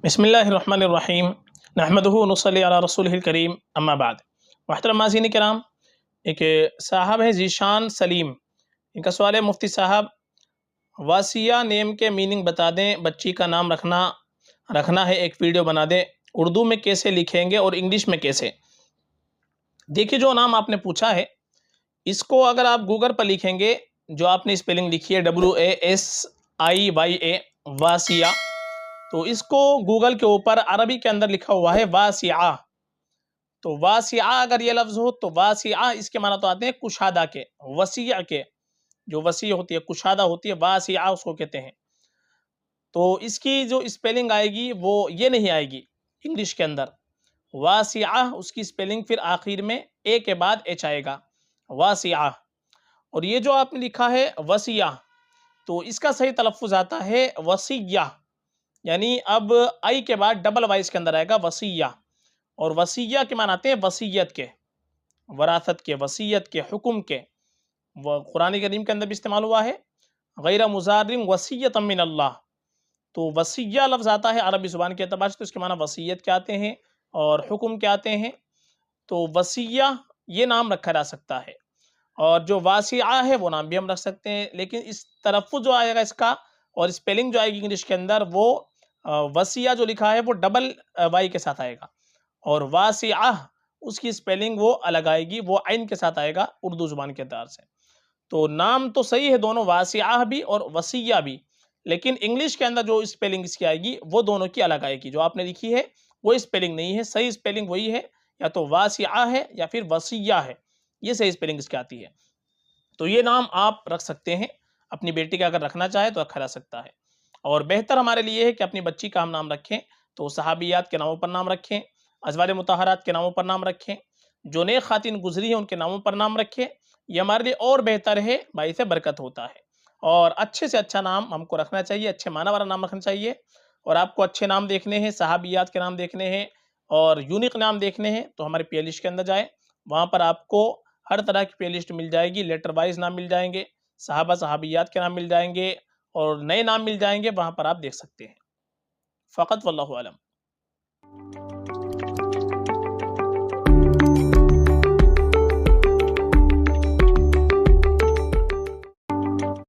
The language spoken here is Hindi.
बिस्मिल्लाहिर्रहमानिर्रहीम नहमदुहु व नुसल्ली अला रसूलिहिल करीम अम्मा बाद। मोहतरम नाज़रीन किराम, एक साहब है ज़ीशान सलीम, इनका सवाल है मुफ्ती साहब वासिया नेम के मीनिंग बता दें, बच्ची का नाम रखना है, एक वीडियो बना दें, उर्दू में कैसे लिखेंगे और इंग्लिश में कैसे। देखिए, जो नाम आपने पूछा है इसको अगर आप गूगल पर लिखेंगे, जो आपने स्पेलिंग लिखी है WASIYA वासिया, तो इसको गूगल के ऊपर अरबी के अंदर लिखा हुआ है वासिया। तो वासिया अगर ये लफ्ज हो तो वासिया इसके माना तो आते हैं कुशादा के, वसीया के, जो वसी होती है कुशादा होती है, वासिया उसको कहते हैं। तो इसकी जो स्पेलिंग आएगी वो ये नहीं आएगी इंग्लिश के अंदर। वासिया उसकी स्पेलिंग फिर आखिर में ए के बाद एच आएगा, वासिया। और ये जो आपने लिखा है वसिया, तो इसका सही तलफ़ुज़ आता है वसिया, यानी अब आई के बाद डबल वाई इसके अंदर आएगा वसिया। और वसिया के माने आते हैं वसीयत के, वरासत के, वसीयत के, हुक्म के। वो कुरान करीम के अंदर भी इस्तेमाल हुआ है, गैर मुज़ारिम वसीयतम मिन अल्लाह। तो वसिया लफ्ज़ आता है अरबी ज़ुबान के अतबार से, तो इसके माना वसीयत के आते हैं और हुक्म के आते हैं। तो वसिया ये नाम रखा जा सकता है, और जो वासिया है वो नाम भी हम रख सकते हैं, लेकिन इस तलफ़्फ़ुज़ जो आएगा इसका और स्पेलिंग जो आएगी इंग्लिश के अंदर वो वसिया जो लिखा है वो डबल वाई के साथ आएगा, और वासिया उसकी स्पेलिंग वो अलग आएगी, वो आइन के साथ आएगा उर्दू ज़ुबान के अतबार से। तो नाम तो सही है दोनों, वासिया भी और वसिया भी, लेकिन इंग्लिश के अंदर जो स्पेलिंग इसकी आएगी वो दोनों की अलग आएगी। जो आपने लिखी है वो स्पेलिंग नहीं है, सही स्पेलिंग वही है, या तो वासिया है या फिर वसिया है, ये सही स्पेलिंग इसकी आती है। तो ये नाम आप रख सकते हैं, अपनी बेटी का अगर रखना चाहे तो रखा जा सकता है। और बेहतर हमारे लिए है कि अपनी बच्ची का हम नाम रखें तो सहाबियात के नामों पर नाम रखें, अज़वाज मुतहहरात के नामों पर नाम रखें, जो नेक खातिन गुजरी हैं उनके नामों पर नाम रखें। ये हमारे लिए और बेहतर है, बाइस बरकत होता है। और अच्छे से अच्छा नाम हमको रखना चाहिए, अच्छे माना वाला नाम रखना चाहिए। और आपको अच्छे नाम देखने हैं, सहाबियात के नाम देखने हैं और यूनिक नाम देखने हैं, तो हमारे प्ले लिस्ट के अंदर जाएँ, वहाँ पर आपको हर तरह की प्ले लिस्ट मिल जाएगी। लेटर वाइज नाम मिल जाएंगे, सहाबा सहाबियात के नाम मिल जाएंगे और नए नाम मिल जाएंगे, वहाँ पर आप देख सकते हैं। फ़कत वल्लाहु आलम।